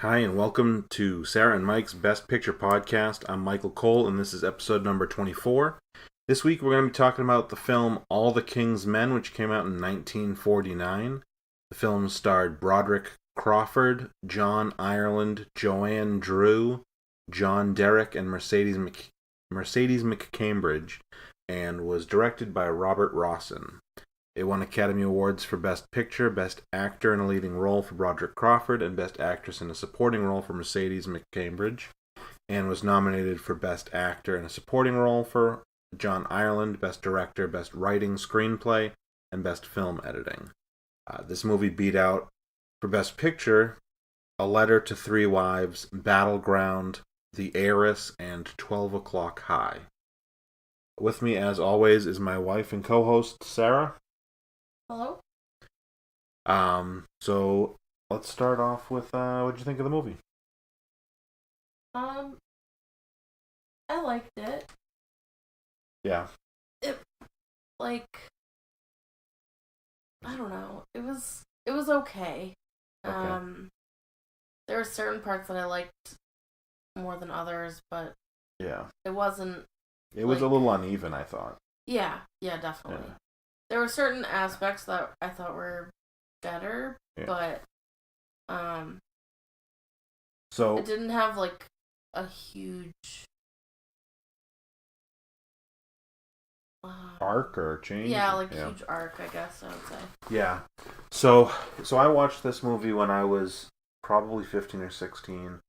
Hi, and welcome to Sarah and Mike's Best Picture Podcast. I'm Michael Cole, and this is episode number 24. This week, we're going to be talking about the film All the King's Men, which came out in 1949. The film starred Broderick Crawford, John Ireland, Joanne Dru, John Derek, and Mercedes McCambridge, and was directed by Robert Rossen. It won Academy Awards for Best Picture, Best Actor in a Leading Role for Broderick Crawford, and Best Actress in a Supporting Role for Mercedes McCambridge, and was nominated for Best Actor in a Supporting Role for John Ireland, Best Director, Best Writing, Screenplay, and Best Film Editing. This movie beat out, for Best Picture, A Letter to Three Wives, Battleground, The Heiress, and 12 O'Clock High. With me, as always, is my wife and co-host, Sarah. Hello? So let's start off with what'd you think of the movie? I liked it. Yeah. I don't know. It was okay. Okay. There were certain parts that I liked more than others, but Yeah. it wasn't. It was a little uneven, I thought. Yeah, definitely. Yeah. There were certain aspects that I thought were better, but so it didn't have a huge arc or change. Huge arc, I guess I would say. Yeah. So I watched this movie when I was probably 15 or 16,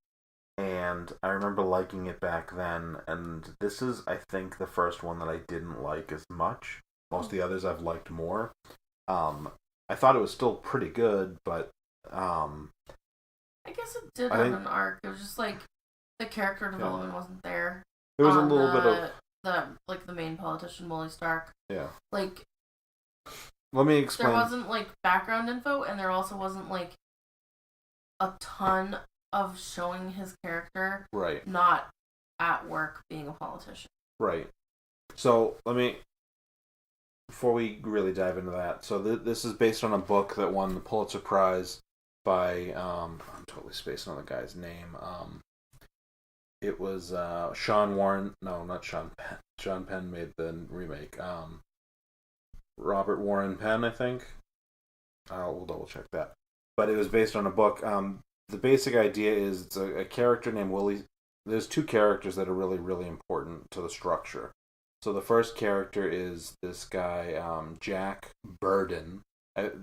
and I remember liking it back then. And this is, I think, the first one that I didn't like as much. Most of the others I've liked more. I thought it was still pretty good, but I guess it did have an arc. It was just the character development wasn't there. There was a little bit of the main politician, Willie Stark. Yeah. Let me explain. There wasn't background info, and there also wasn't a ton of showing his character. Right. Not at work being a politician. Right. So before we really dive into that, so this is based on a book that won the Pulitzer Prize by I'm totally spacing on the guy's name. It was Sean Warren. No, not Sean Penn. Sean Penn made the remake. Robert Warren Penn, I think. We'll double check that. But it was based on a book. The basic idea is it's a character named Willie. There's two characters that are really, really important to the structure. So the first character is this guy, Jack Burden.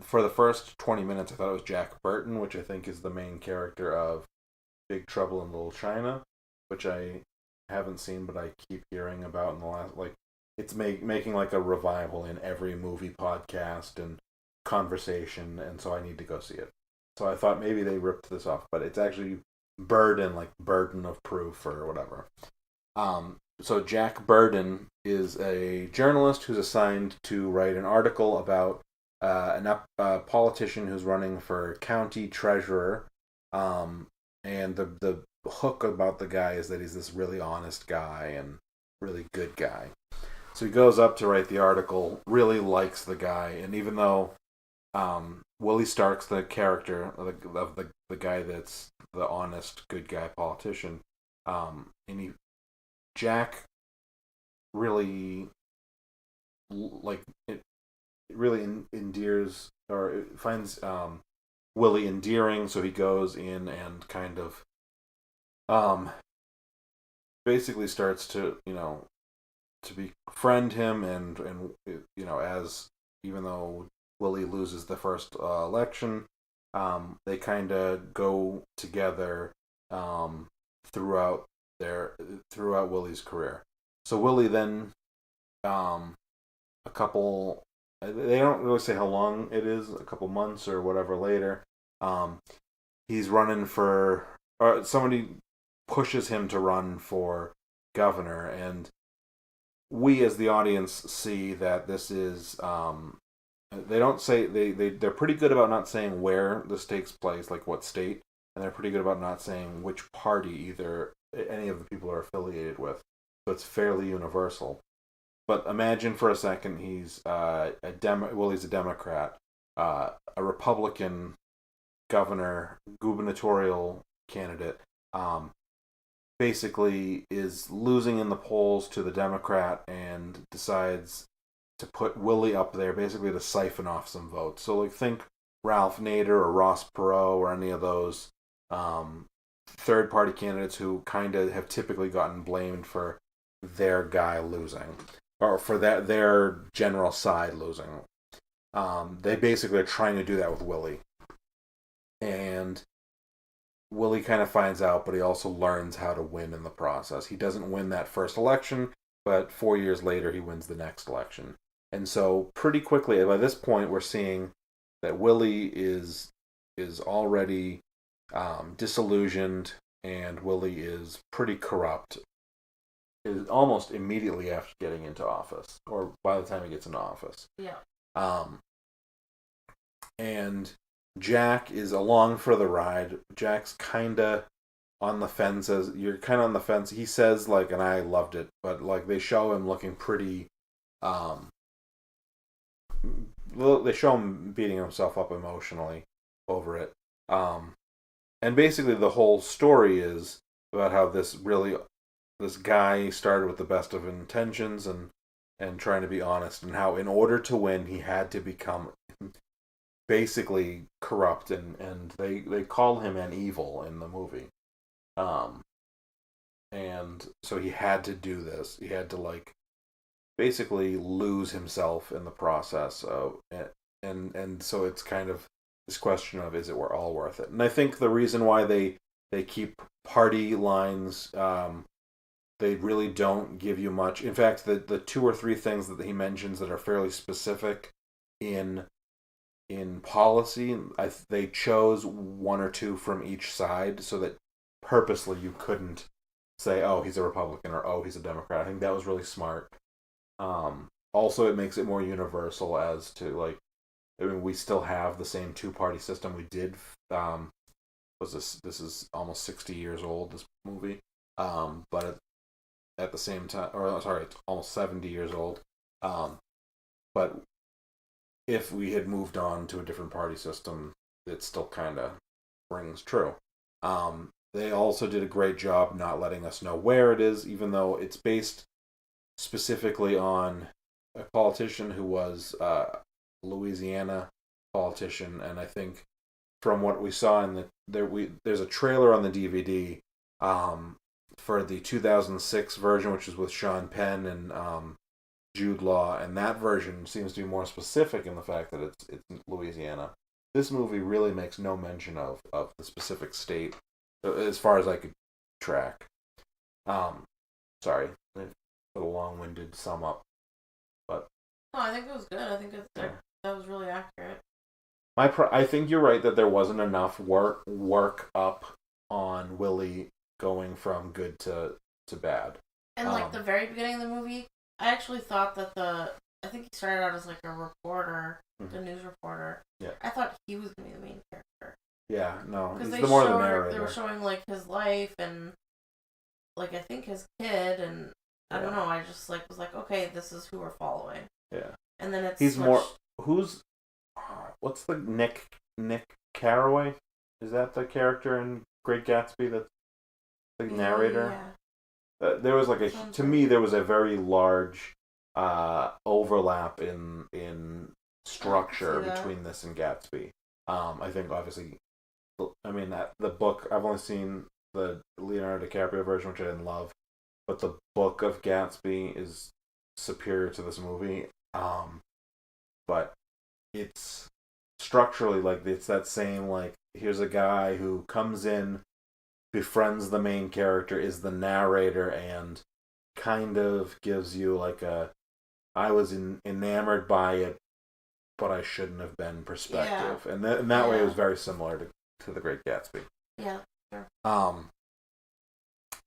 For the first 20 minutes, I thought it was Jack Burton, which I think is the main character of Big Trouble in Little China, which I haven't seen, but I keep hearing about in the last, it's making a revival in every movie podcast and conversation, and so I need to go see it. So I thought maybe they ripped this off, but it's actually Burden, burden of proof or whatever. So Jack Burden is a journalist who's assigned to write an article about a politician who's running for county treasurer, and the hook about the guy is that he's this really honest guy and really good guy. So he goes up to write the article, really likes the guy, and even though Willie Stark's the character of the guy that's the honest, good guy politician, Jack really endears or finds Willie endearing, so he goes in and kind of basically starts to to befriend him, and as even though Willie loses the first election, they kind of go together throughout Willie's career. So Willie then, they don't really say how long it is, a couple months or whatever later, he's running for, or somebody pushes him to run for governor, and we as the audience see that this is, they don't say, they're pretty good about not saying where this takes place, what state, and they're pretty good about not saying which party either any of the people are affiliated with. So it's fairly universal. But imagine for a second he's Willie's a Democrat, a Republican governor, gubernatorial candidate, basically is losing in the polls to the Democrat and decides to put Willie up there, basically to siphon off some votes. So like think Ralph Nader or Ross Perot or any of those third party candidates who kind of have typically gotten blamed for their guy losing or for their general side losing. They basically are trying to do that with Willie. And Willie kind of finds out, but he also learns how to win in the process. He doesn't win that first election, but 4 years later he wins the next election. And so pretty quickly, by this point, we're seeing that Willie is already disillusioned, and Willie is pretty corrupt. Is almost immediately after getting into office, or by the time he gets into office. Yeah. And Jack is along for the ride. Jack's kind of on the fence. You're kind of on the fence. He says, like, and I loved it, but, like, they show him looking pretty, they show him beating himself up emotionally over it. And basically the whole story is about how this guy started with the best of intentions and trying to be honest, and how in order to win he had to become basically corrupt, and they call him an evil in the movie. And so he had to do this. He had to, like, basically lose himself in the process of, and so it's kind of this question of, is it all worth it? And I think the reason why they keep party lines, they really don't give you much. In fact, the 2 or 3 things that he mentions that are fairly specific in policy, they chose 1 or 2 from each side so that purposely you couldn't say, oh, he's a Republican or oh, he's a Democrat. I think that was really smart. Also, it makes it more universal as to, like, I mean, we still have the same 2-party system we did. This is almost 60 years old, this movie. But at the same time, or sorry, it's almost 70 years old. But if we had moved on to a different party system, it still kind of rings true. They also did a great job not letting us know where it is, even though it's based specifically on a politician who was Louisiana politician, and I think from what we saw in there's a trailer on the DVD for the 2006 version, which is with Sean Penn and Jude Law, and that version seems to be more specific in the fact that it's Louisiana. This movie really makes no mention of the specific state, as far as I could track. Sorry, a long-winded sum up, but no, I think it was good. I think that was really accurate. I think you're right that there wasn't enough work up on Willie going from good to bad. And like the very beginning of the movie, I actually thought that I think he started out as like a reporter, a news reporter. Yeah. I thought he was going to be the main character. Yeah, no, he's the narrator. They were showing like his life and like I think his kid, and I don't know. I just like was like, okay, this is who we're following. Yeah. And then he's more. What's the Nick Carraway? Is that the character in Great Gatsby that's the narrator? Yeah. There was like to me there was a very large overlap in structure between this and Gatsby. I think obviously, I mean that the book, I've only seen the Leonardo DiCaprio version, which I didn't love, but the book of Gatsby is superior to this movie. But it's structurally like it's that same, like, here's a guy who comes in, befriends the main character, is the narrator, and kind of gives you like I was enamored by it, but I shouldn't have been perspective. Yeah. And in that way it was very similar to The Great Gatsby. Yeah, sure. What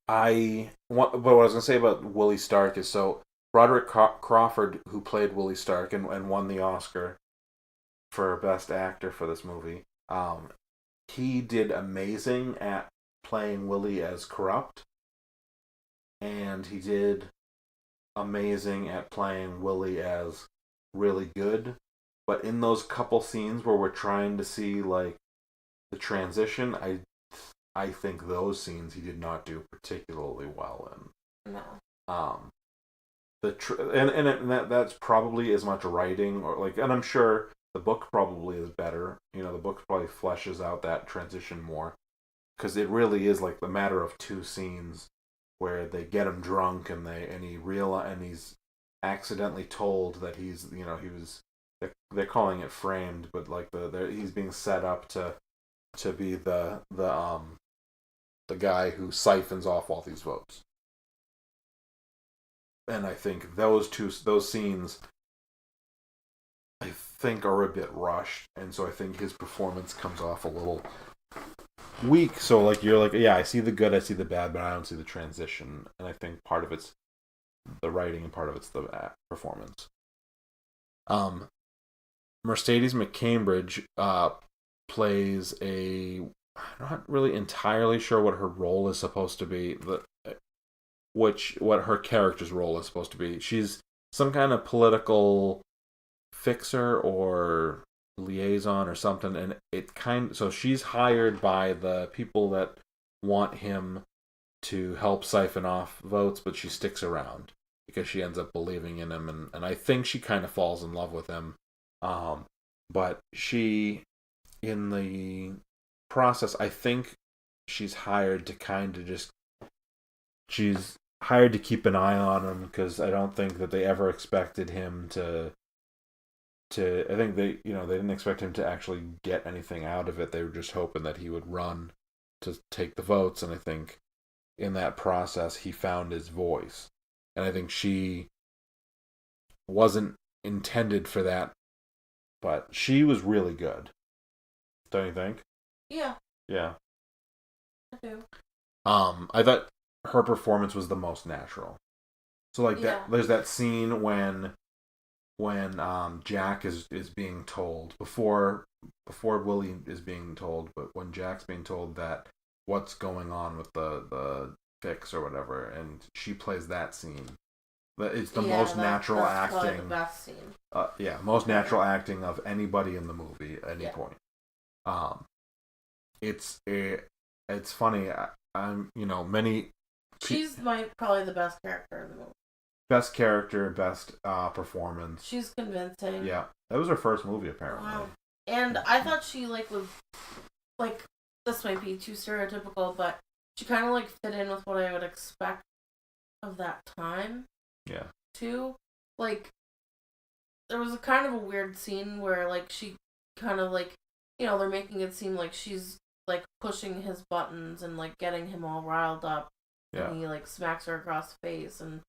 I was going to say about Willie Stark is, so Broderick Crawford, who played Willie Stark and won the Oscar for Best Actor for this movie, he did amazing at playing Willie as corrupt, and he did amazing at playing Willie as really good. But in those couple scenes where we're trying to see like the transition, I think those scenes he did not do particularly well in. No. That's probably as much writing and I'm sure the book probably is better. The book probably fleshes out that transition more, because it really is like the matter of two scenes where they get him drunk and he's accidentally told that he's they're calling it framed, but like he's being set up to be the guy who siphons off all these votes. And I think those scenes, I think, are a bit rushed, and so I think his performance comes off a little weak. So like you're like, yeah, I see the good, I see the bad, but I don't see the transition. And I think part of it's the writing and part of it's the performance. Mercedes McCambridge plays I'm not really entirely sure what her role is supposed to be. What her character's role is supposed to be. She's some kind of political fixer or liaison or something, and so she's hired by the people that want him to help siphon off votes, but she sticks around because she ends up believing in him, and I think she kind of falls in love with him. But she, in the process, I think she's hired to she's hired to keep an eye on him, because I don't think that they ever expected him to I think they didn't expect him to actually get anything out of it. They were just hoping that he would run to take the votes, and I think in that process he found his voice. And I think she wasn't intended for that, but she was really good. Don't you think? Yeah. Yeah. I do. I thought her performance was the most natural. So like there's that scene when Jack is being told before Willie is being told, but when Jack's being told that what's going on with the fix or whatever, and she plays that scene. It's the most natural acting. Probably the best scene. Most natural acting of anybody in the movie at any point. It's funny. She's probably the best character in the movie. Best character, best performance. She's convincing. Yeah, that was her first movie apparently. Wow. And I thought she was this might be too stereotypical, but she kind of fit in with what I would expect of that time. Yeah. Too, there was a kind of a weird scene where she kind of they're making it seem like she's pushing his buttons and getting him all riled up. Yeah. And he smacks her across the face, and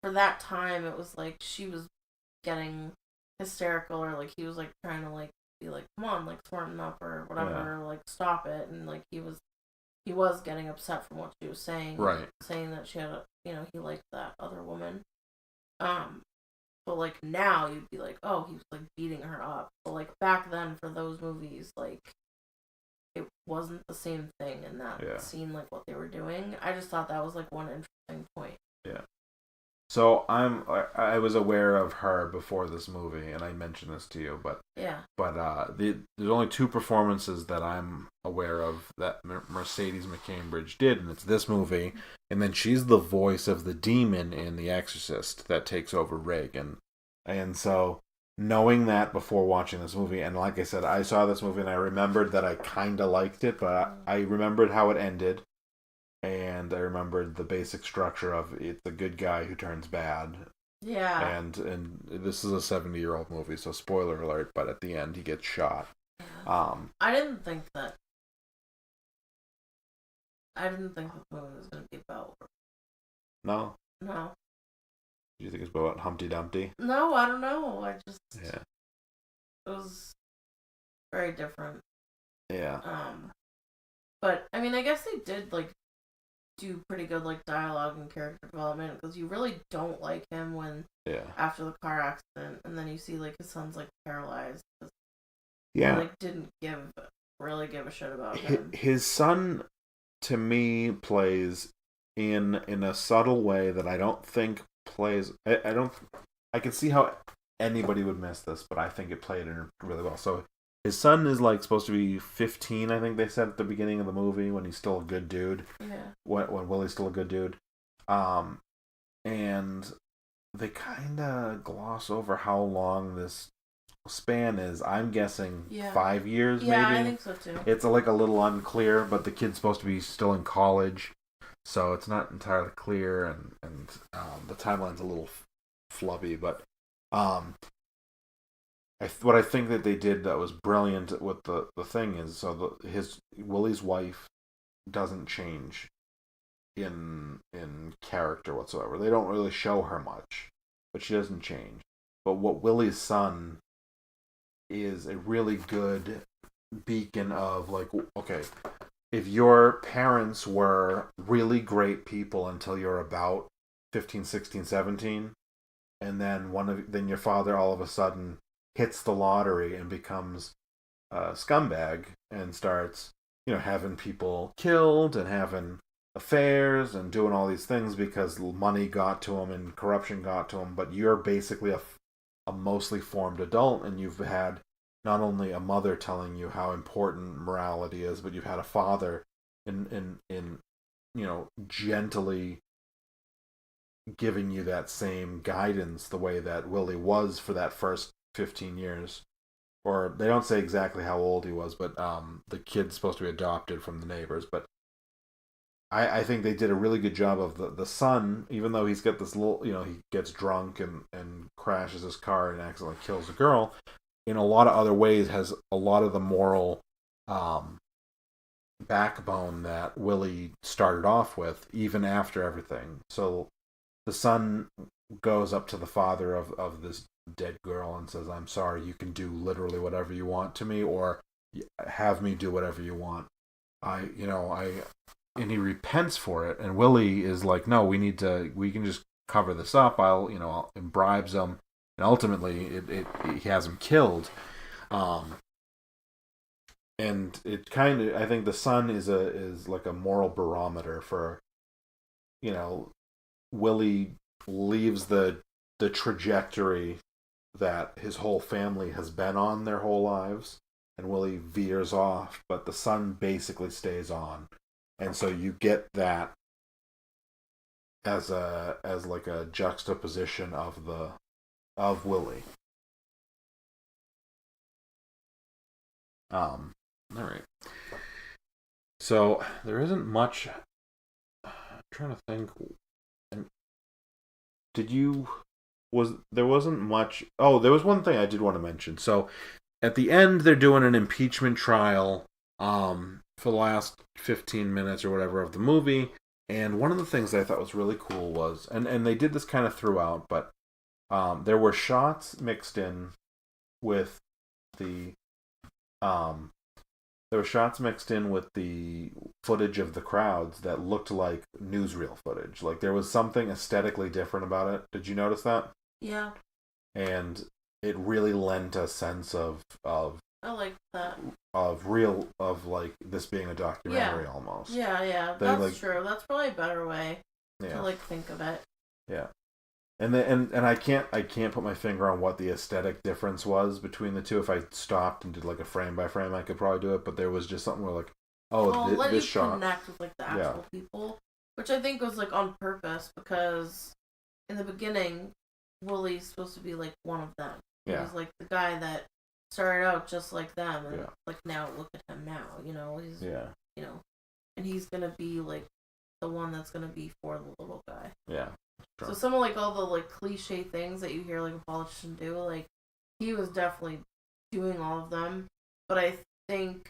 for that time it was she was getting hysterical, or he was trying to be come on, smarten up or whatever, stop it, and he was getting upset from what she was saying, right? Saying that she had he liked that other woman, but now you'd be oh, he was beating her up, but back then for those movies it wasn't the same thing in that scene, what they were doing. I just thought that was one interesting point. Yeah. So I was aware of her before this movie, and I mentioned this to you, but there's only two performances that I'm aware of that Mercedes McCambridge did, and it's this movie, and then she's the voice of the demon in The Exorcist that takes over Reagan. And so knowing that before watching this movie, and like I said, I saw this movie and I remembered that I kind of liked it, but I remembered how it ended. And I remembered the basic structure of it's a good guy who turns bad. Yeah. And this is a 70-year-old movie, so spoiler alert, but at the end he gets shot. Yeah. I didn't think the movie was going to be about... No? No. Do you think it's about Humpty Dumpty? No, I don't know. Yeah. It was very different. Yeah. But, I mean, I guess they did, do pretty good dialogue and character development, because you really don't like him when after the car accident, and then you see his son's paralyzed. Yeah, he didn't really give a shit about him. His son, to me, plays in a subtle way that I don't think plays. I can see how anybody would miss this, but I think it played in really well. So his son is like supposed to be 15, I think they said at the beginning of the movie, when he's still a good dude. Yeah. When Willie's still a good dude. And they kind of gloss over how long this span is. I'm guessing 5 years, maybe. Yeah, I think so too. It's like a little unclear, but the kid's supposed to be still in college, so it's not entirely clear, and the timeline's a little flubby. But what I think that they did that was brilliant with the thing is, so Willie's wife doesn't change in character whatsoever. They don't really show her much, but she doesn't change. But what Willie's son is a really good beacon of, like, okay, if your parents were really great people until you're about 15, 16, 17, and then your father all of a sudden hits the lottery and becomes a scumbag and starts, having people killed and having affairs and doing all these things because money got to him and corruption got to him, but you're basically a mostly formed adult, and you've had not only a mother telling you how important morality is, but you've had a father in gently giving you that same guidance the way that Willie was for that first 15 years. Or they don't say exactly how old he was, but the kid's supposed to be adopted from the neighbors. But I think they did a really good job of the son, even though he's got this little, he gets drunk and crashes his car and accidentally kills a girl, in a lot of other ways has a lot of the moral backbone that Willie started off with, even after everything. So the son goes up to the father of this dead girl and says, "I'm sorry, you can do literally whatever you want to me, or have me do whatever you want. And he repents for it, and Willie is like, "No, we can just cover this up. And bribes him, and ultimately he has him killed." And it kind of, I think the son is like a moral barometer for, Willie leaves the trajectory that his whole family has been on their whole lives, and Willie veers off, but the son basically stays on. And so you get that as like a juxtaposition of Willie. All right. So there isn't much. I'm trying to think. There wasn't much. Oh, there was one thing I did want to mention. So at the end, they're doing an impeachment trial. For the last 15 minutes or whatever of the movie, and one of the things I thought was really cool was, and they did this kind of throughout, but there were shots mixed in with the footage of the crowds that looked like newsreel footage. Like there was something aesthetically different about it. Did you notice that? Yeah. And it really lent a sense of I like that. Of like this being a documentary almost. Yeah. That's true. That's probably a better way to think of it. Yeah. And I can't put my finger on what the aesthetic difference was between the two. If I stopped and did like a frame by frame, I could probably do it. But there was just something where like, this shot connect with like the actual people, which I think was like on purpose, because in the beginning, Willie's supposed to be like one of them. He was like the guy that started out just like them, and like now look at him now. He's and he's gonna be like the one that's gonna be for the little guy. Yeah. So some of like all the like cliche things that you hear like a politician do, like he was definitely doing all of them, but I think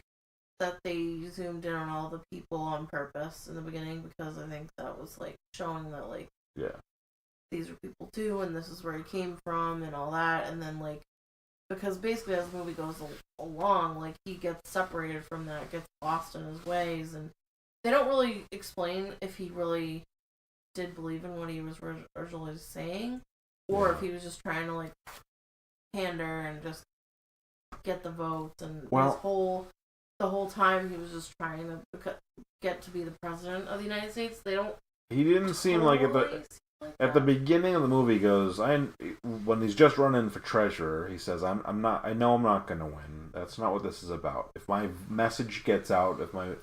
that they zoomed in on all the people on purpose in the beginning, because I think that was like showing that like these are people too, and this is where he came from and all that, and then like, because basically as the movie goes along, like he gets separated from that, gets lost in his ways, and they don't really explain if he really did believe in what he was originally saying, or if he was just trying to like pander and just get the votes, and the whole time he was just trying to get to be the president of the United States. He didn't seem like it, but like at the beginning of the movie, he goes, when he's just running for treasurer, he says, I'm not. I know I'm not going to win. That's not what this is about. If my message gets out,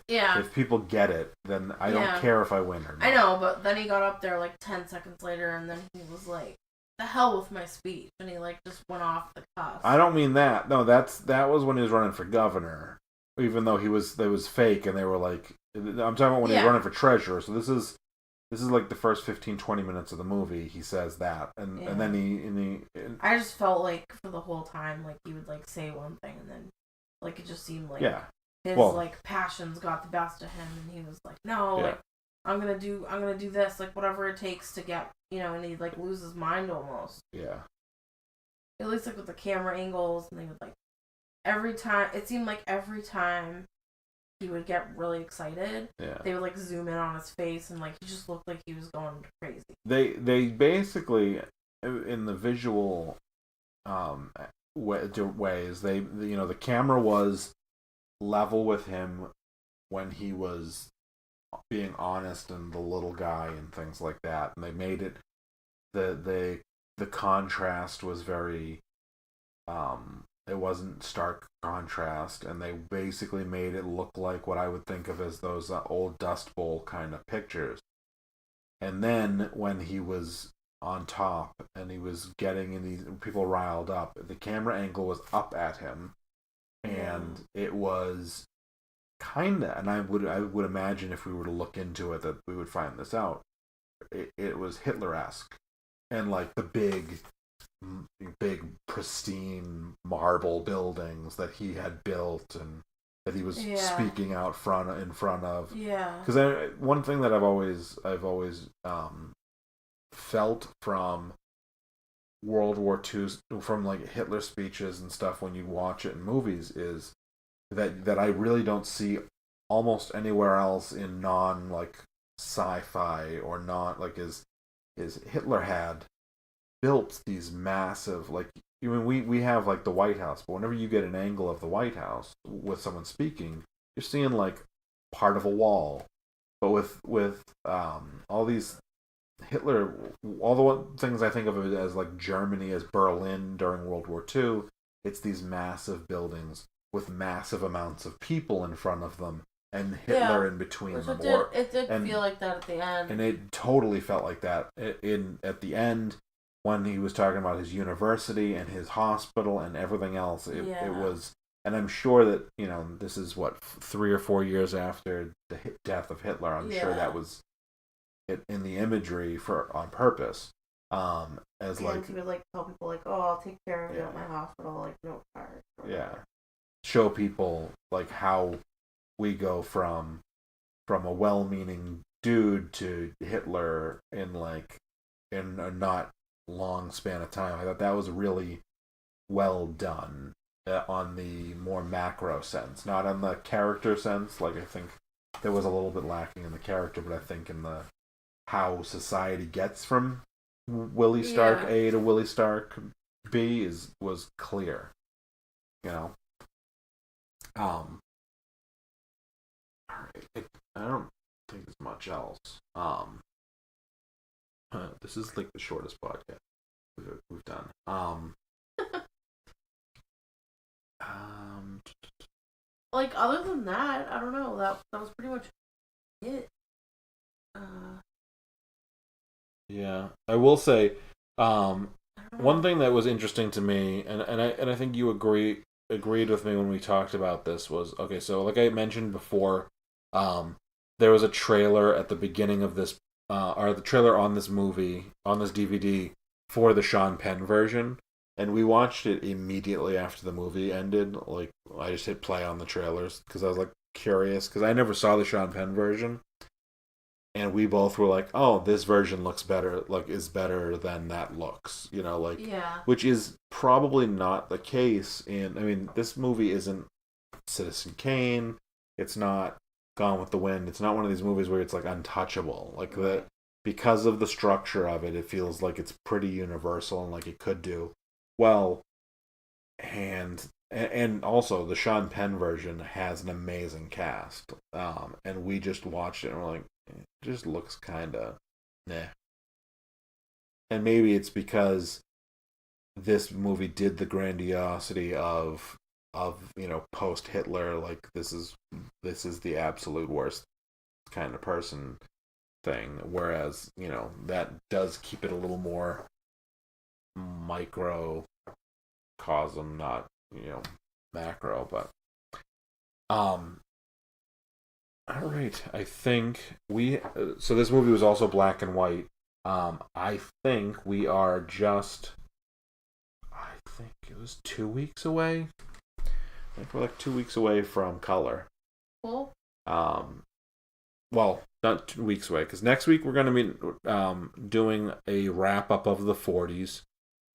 if people get it, then I don't care if I win or not. I know, but then he got up there like 10 seconds later, and then he was like, "The hell with my speech," and he like just went off the cuff. I don't mean that. No, that was when he was running for governor, even though it was fake, and they were like, I'm talking about when he was running for treasurer. So this is like the first 15-20 minutes of the movie. He says that, and then I just felt like for the whole time, like he would like say one thing, and then like it just seemed like his like passions got the best of him, and he was like, no, like I'm gonna do this, like whatever it takes to get, and he'd like lose his mind almost. Yeah. At least like with the camera angles, and they would like it seemed like every time he would get really excited, they would like zoom in on his face, and like he just looked like he was going crazy. They basically, in the visual ways, the camera was level with him when he was being honest and the little guy and things like that, and they made it the contrast was very it wasn't stark contrast, and they basically made it look like what I would think of as those old Dust Bowl kind of pictures. And then when he was on top and he was getting these people riled up, the camera angle was up at him, and it was kinda, and I would imagine if we were to look into it that we would find this out. It was Hitler-esque, and like the big pristine marble buildings that he had built and that he was speaking out in front of. Yeah. Because one thing that I've always felt from World War II, from like Hitler speeches and stuff when you watch it in movies, is that I really don't see almost anywhere else in non like sci-fi or not like is Hitler had built these massive, like, we have like the White House, but whenever you get an angle of the White House with someone speaking, you're seeing like part of a wall. But with all these Hitler, all the things I think of it as like Germany, as Berlin during World War II, it's these massive buildings with massive amounts of people in front of them, and Hitler in between them. It did feel like that at the end. And it totally felt like that at the end, when he was talking about his university and his hospital and everything else. It was, and I'm sure that, this is 3 or 4 years after the death of Hitler. I'm sure that was it in the imagery on purpose. As like, he would like tell people like, "Oh, I'll take care of you at my hospital, like no charge." Yeah. Show people like how we go from a well-meaning dude to Hitler in a not long span of time. I thought that was really well done on the more macro sense, not on the character sense. Like, I think there was a little bit lacking in the character, but I think in the how society gets from Willie Stark A to Willie Stark B was clear. All right. I don't think there's much else. This is like the shortest podcast we've done. Like, other than that, I don't know. That was pretty much it. Yeah, I will say, one thing that was interesting to me, and I think you agreed with me when we talked about this, was, okay, so like I mentioned before, there was a trailer at the beginning of this, or the trailer on this movie, on this DVD, for the Sean Penn version, and we watched it immediately after the movie ended. Like, I just hit play on the trailers because I was like curious, because I never saw the Sean Penn version, and we both were like, "Oh, this version looks better. Like, is better than that looks." Which is probably not the case. This movie isn't Citizen Kane. It's not Gone with the Wind. It's not one of these movies where it's like untouchable. Like, that, because of the structure of it, it feels like it's pretty universal and like it could do well. And also the Sean Penn version has an amazing cast. And we just watched it and we're like, it just looks kind of, nah. and maybe it's because this movie did the grandiosity of post Hitler, like this is the absolute worst kind of person thing, whereas that does keep it a little more microcosm, not macro. But all right, I think so this movie was also black and white. I think we are just, I think it was 2 weeks away. I think we're like 2 weeks away from color. Cool. Well, not 2 weeks away, because next week we're going to be doing a wrap-up of the 40s.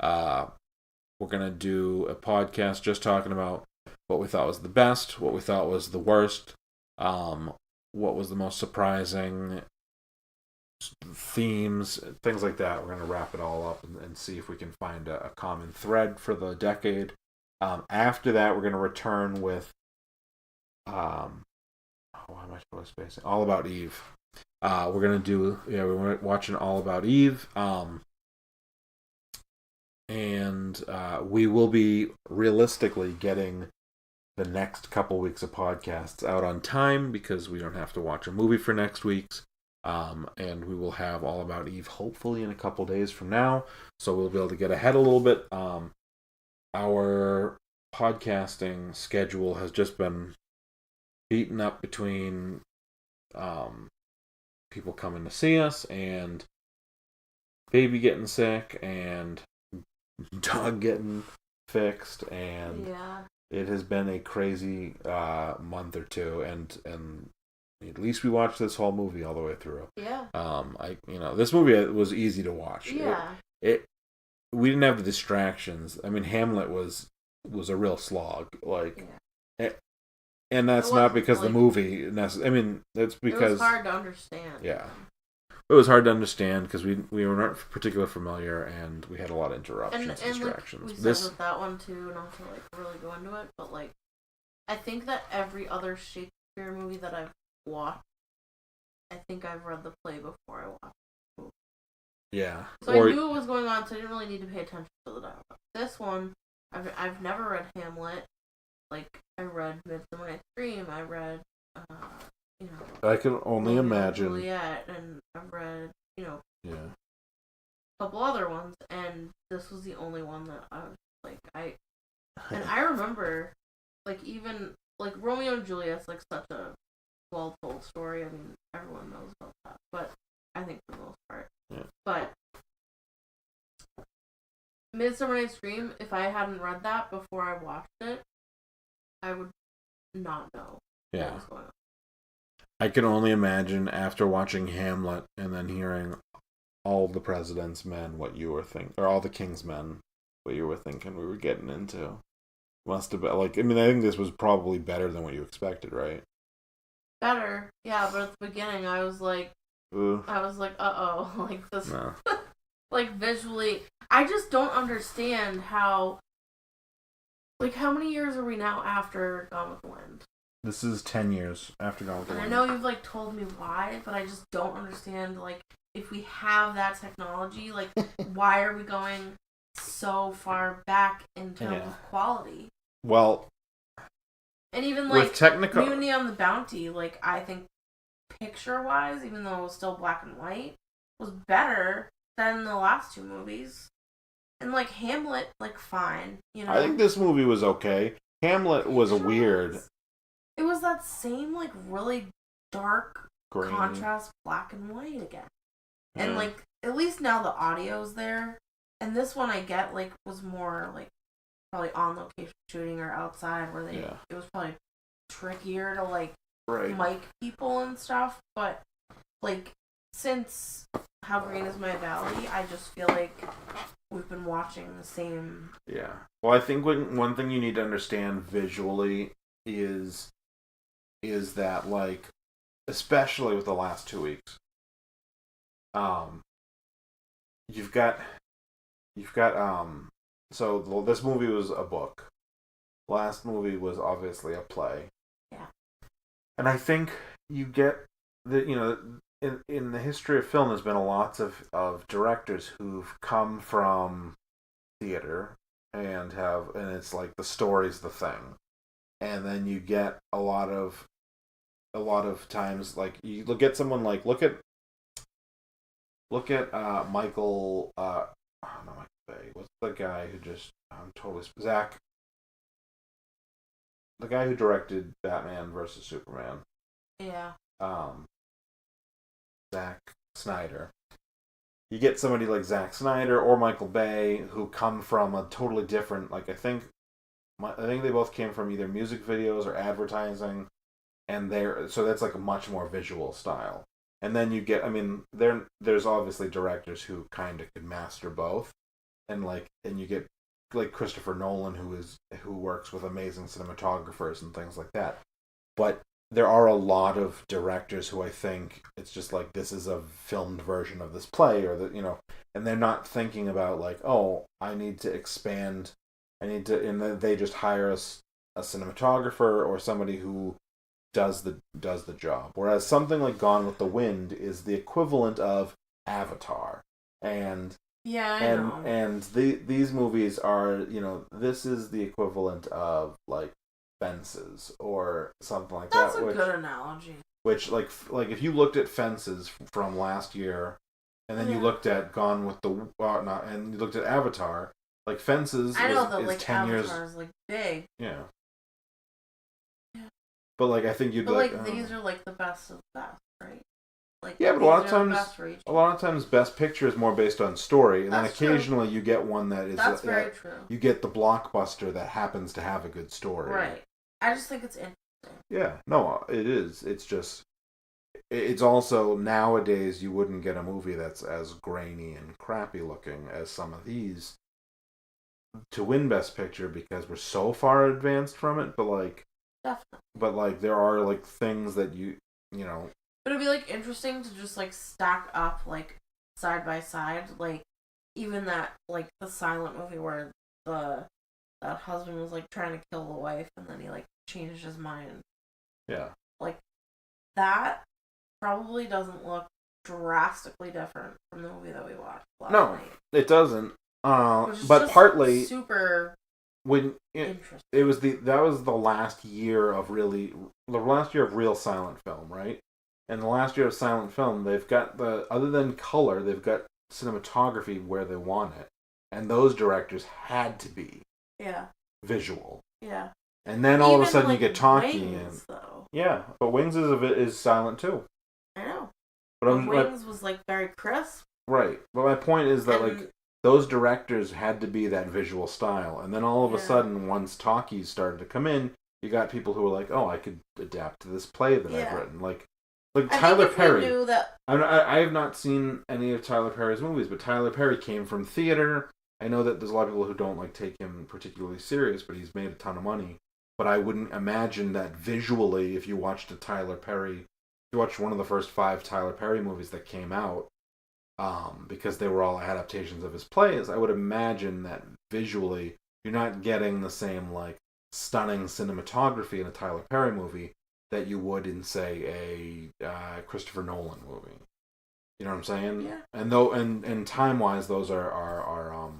We're going to do a podcast just talking about what we thought was the best, what we thought was the worst, what was the most surprising, themes, things like that. We're going to wrap it all up and see if we can find a common thread for the decade. After that, we're going to return with why am I totally spacing? All About Eve. We're going to do, we're watching All About Eve. And we will be realistically getting the next couple weeks of podcasts out on time because we don't have to watch a movie for next week's. And we will have All About Eve hopefully in a couple days from now. So we'll be able to get ahead a little bit. Our podcasting schedule has just been beaten up between people coming to see us and baby getting sick and dog getting fixed, and it has been a crazy month or two, and at least we watched this whole movie all the way through. This movie was easy to watch. We didn't have the distractions. I mean, Hamlet was a real slog, and that's not because the movie. I mean, that's because it was hard to understand. Yeah, it was hard to understand because we weren't particularly familiar, and we had a lot of interruptions, and distractions. We said with that one too, not to really go into it, but I think that every other Shakespeare movie that I've watched, I think I've read the play before I watched the movie. Yeah. So I knew what was going on, so I didn't really need to pay attention to the dialogue. This one, I've never read Hamlet. I read Midsummer Night's Dream. I read, I can only imagine. Juliet, and I've read, a couple other ones, and this was the only one that I was and I remember, even Romeo and Juliet's such a well-told story. I mean, everyone knows about that, but I think for the most part. Yeah. But Midsummer Night's Dream, if I hadn't read that before I watched it, I would not know what was going on. I can only imagine after watching Hamlet and then hearing all the president's men what you were thinking, or all the king's men what you were thinking we were getting into. Must have been I think this was probably better than what you expected, right? Better, yeah, but at the beginning I was ooh. Uh-oh, this, no. Visually, I just don't understand how, how many years are we now after Gone with the Wind? This is 10 years after Gone with the Wind. And I know you've, told me why, but I just don't understand, if we have that technology, why are we going so far back in terms of quality? Well, and even, with technical... Mutiny on the Bounty, I think picture-wise, even though it was still black and white, was better than the last two movies. And, Hamlet, fine, I think this movie was okay. Hamlet was weird. It was that same, really dark green contrast black and white again. And, at least now the audio's there. And this one I get, was more, probably on location shooting or outside where it was probably trickier to, mic people and stuff. But, since How Green Is My Valley, I just feel we've been watching the same... Yeah. Well, I think one thing you need to understand visually is that, especially with the last 2 weeks, you've got so this movie was a book. Last movie was obviously a play. Yeah. And I think you get in the history of film, there's been a lots of directors who've come from theater and it's like the story's the thing, and then you get a lot of times like you look at someone like look at Michael oh, not Michael Bay, what's the guy who just I'm totally Zach, the guy who directed Batman versus Superman. Yeah. Zack Snyder. You get somebody like Zack Snyder or Michael Bay who come from a totally different. Like I think they both came from either music videos or advertising, and so that's like a much more visual style. And then you get, I mean, there's obviously directors who kind of could master both, and you get like Christopher Nolan who works with amazing cinematographers and things like that. But there are a lot of directors who I think it's just like this is a filmed version of this play, or and they're not thinking about like, oh, I need to expand, and then they just hire a cinematographer or somebody who does the job. Whereas something like Gone with the Wind is the equivalent of Avatar, and yeah, I know. And these movies are, this is the equivalent of like Fences or something like that. That's a good analogy. Which like if you looked at Fences from last year, and then you looked at Gone with the and you looked at Avatar, like Fences I know is like 10 Avatar's years like big. Yeah. But like I think you'd but like these are like the best of the best, right? Like yeah, but a lot of times Best Picture is more based on story, and that's then occasionally true. You get one that is that's very true. You get the blockbuster that happens to have a good story. Right. I just think it's interesting. Yeah, no, it is. It's just it's also nowadays you wouldn't get a movie that's as grainy and crappy looking as some of these to win Best Picture because we're so far advanced from it, but like definitely. But like there are like things that you know. But it'd be like interesting to just like stack up like side by side, like even that like the silent movie where that husband was like trying to kill the wife and then he like changed his mind. Yeah. Like that probably doesn't look drastically different from the movie that we watched last night. It doesn't. But partly super when it was that was the last year of real silent film, right? And the last year of silent film, they've got other than color, they've got cinematography where they want it, and those directors had to be visual. Yeah. And then all of a sudden like you get talking Wings, though. Yeah, but Wings is silent too. I know. But Wings was like very crisp. Right. But my point is that like those directors had to be that visual style, and then all of a sudden, once talkies started to come in, you got people who were like, "Oh, I could adapt to this play that I've written." Like Tyler Perry. Knew that... I have not seen any of Tyler Perry's movies, but Tyler Perry came from theater. I know that there's a lot of people who don't like take him particularly serious, but he's made a ton of money. But I wouldn't imagine that visually, if you watched one of the first 5 Tyler Perry movies that came out, because they were all adaptations of his plays, I would imagine that visually you're not getting the same like stunning cinematography in a Tyler Perry movie that you would in say a Christopher Nolan movie. You know what I'm saying? Yeah. And time wise, those are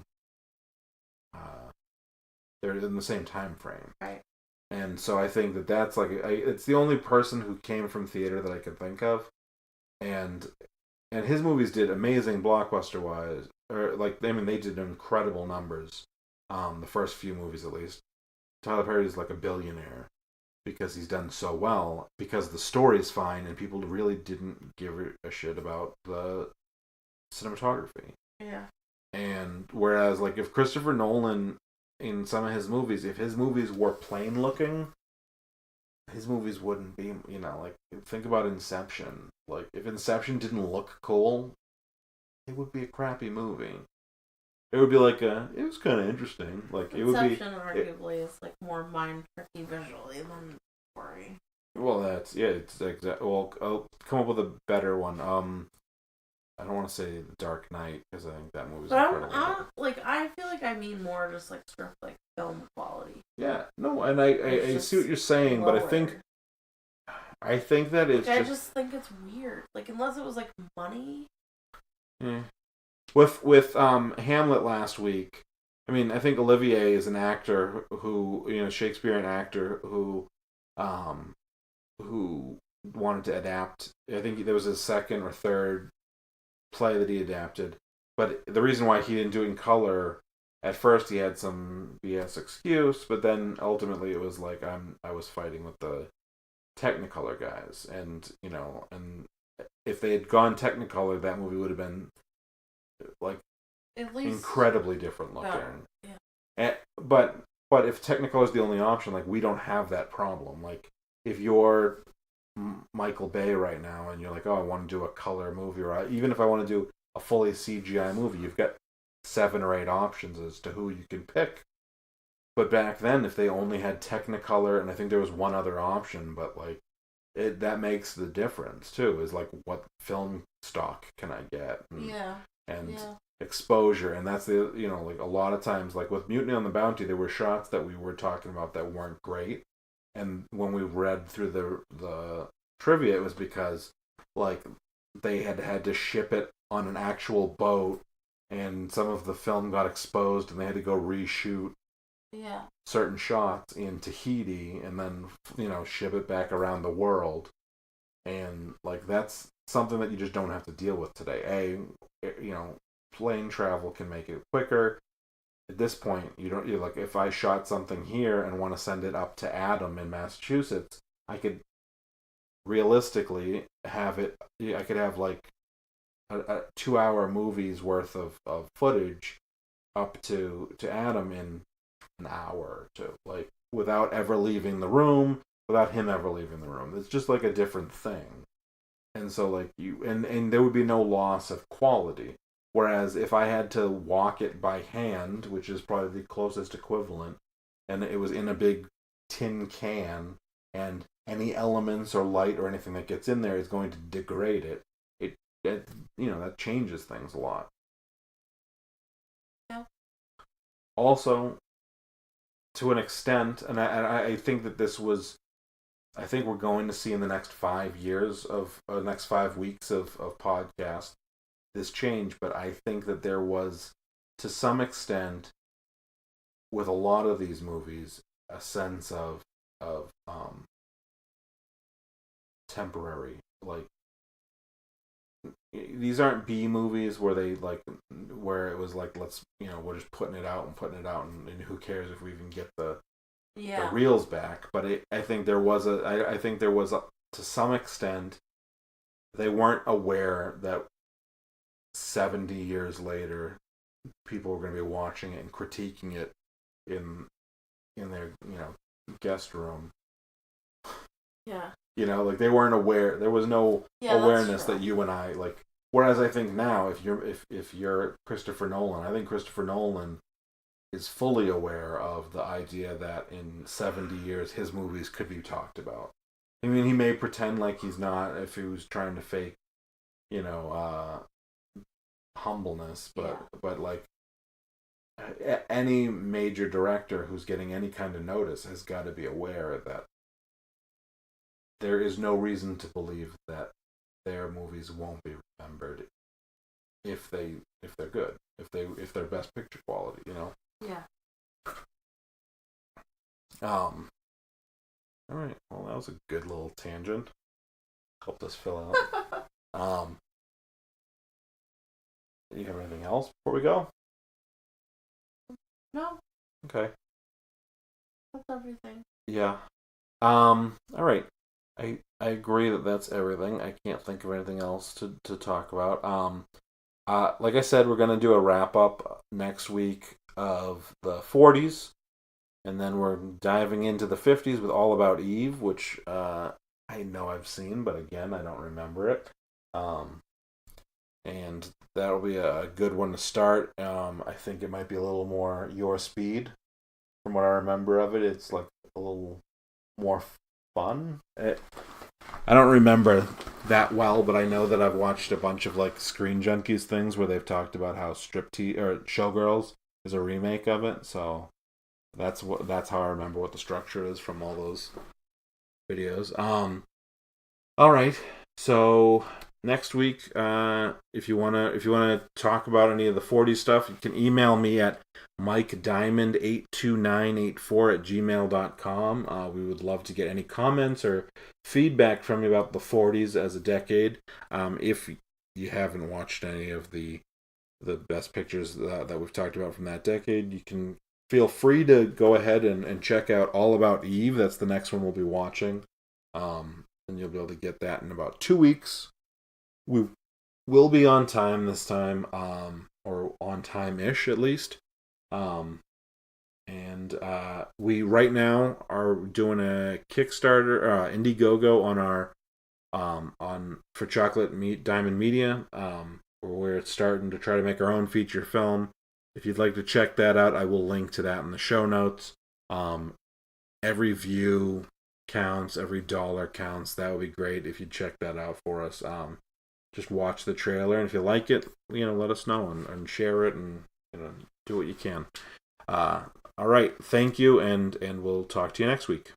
they're in the same time frame. Right. And so I think that's like it's the only person who came from theater that I could think of, and his movies did amazing blockbuster wise, or like I mean they did incredible numbers. The first few movies at least. Tyler Perry is like a billionaire because he's done so well because the story's fine and people really didn't give a shit about the cinematography. Yeah. And whereas like if Christopher Nolan in some of his movies, if his movies were plain looking, his movies wouldn't be, like, think about Inception. Like, if Inception didn't look cool, it would be a crappy movie. It would be like it was kind of interesting. Like, Inception arguably is, like, more mind-tricky visually than story. Well, it's exact. Well, I'll come up with a better one. I don't want to say The Dark Knight because I think that movie's incredible. I feel like I mean more just like sort of like film quality. Yeah, no, and I see what you're saying, lower. But I think I think that it's I just think it's weird. Like, unless it was like money. Yeah. With Hamlet last week, I mean, I think Olivier is an actor who, Shakespearean actor who wanted to adapt. I think there was his second or third play that he adapted. But the reason why he didn't do it in color, at first he had some BS excuse, but then ultimately it was like I was fighting with the Technicolor guys, and if they had gone Technicolor, that movie would have been like at least incredibly different looking. Yeah. But if Technicolor is the only option, like we don't have that problem. Like if you're Michael Bay right now and you're like, oh, I want to do a color movie, or even if I want to do a fully CGI movie, you've got 7 or 8 options as to who you can pick. But back then, if they only had Technicolor, and I think there was one other option, but like that makes the difference too. Is like what film stock can I get? And exposure, and that's the like a lot of times, like with Mutiny on the Bounty, there were shots that we were talking about that weren't great, and when we read through the trivia, it was because like they had to ship it on an actual boat, and some of the film got exposed, and they had to go reshoot certain shots in Tahiti, and then ship it back around the world, and like that's something that you just don't have to deal with today. Plane travel can make it quicker. At this point, you're like, if I shot something here and want to send it up to Adam in Massachusetts, I could realistically have it. I could have like a 2-hour movie's worth of footage up to Adam in an hour or two, like without ever leaving the room, without him ever leaving the room. It's just like a different thing, and so like and there would be no loss of quality. Whereas if I had to walk it by hand, which is probably the closest equivalent, and it was in a big tin can, and any elements or light or anything that gets in there is going to degrade it, that changes things a lot. Yeah. Also, to an extent, and I think that I think we're going to see in the next 5 years next 5 weeks of podcast, this change, but I think that there was, to some extent, with a lot of these movies, a sense of temporary. Like, these aren't B movies where where it was like, let's we're just putting it out, and who cares if we even get the reels back. But I think there was to some extent, they weren't aware that 70 years later, people were going to be watching it and critiquing it in their guest room. Yeah. Like they weren't aware. There was no awareness that you and I like. Whereas I think now, if you're Christopher Nolan, I think Christopher Nolan is fully aware of the idea that in 70 years his movies could be talked about. I mean, he may pretend like he's not if he was trying to fake, humbleness, but like any major director who's getting any kind of notice has got to be aware that there is no reason to believe that their movies won't be remembered if they're good, if they're best picture quality, Yeah. All right. Well, that was a good little tangent. Helped us fill out. Do you have anything else before we go? No. Okay. That's everything. Yeah. All right. I agree that that's everything. I can't think of anything else to talk about. Like I said, we're gonna do a wrap up next week of the 40s, and then we're diving into the 50s with All About Eve, which I know I've seen, but again, I don't remember it. And that'll be a good one to start. I think it might be a little more your speed. From what I remember of it, it's like a little more fun. I don't remember that well, but I know that I've watched a bunch of like Screen Junkies things where they've talked about how Showgirls is a remake of it. So that's how I remember what the structure is from all those videos. All right. So next week, if you wanna talk about any of the 40s stuff, you can email me at mikediamond82984@gmail.com. We would love to get any comments or feedback from you about the 40s as a decade. If you haven't watched any of the best pictures that we've talked about from that decade, you can feel free to go ahead and check out All About Eve. That's the next one we'll be watching. And you'll be able to get that in about 2 weeks. We will be on time this time, or on time-ish at least. And we right now are doing a Kickstarter, IndieGoGo on our for Chocolate Diamond Media, where we're starting to try to make our own feature film. If you'd like to check that out, I will link to that in the show notes. Every view counts, every dollar counts. That would be great if you'd check that out for us. Just watch the trailer, and if you like it, let us know and share it, and do what you can. All right, thank you, and we'll talk to you next week.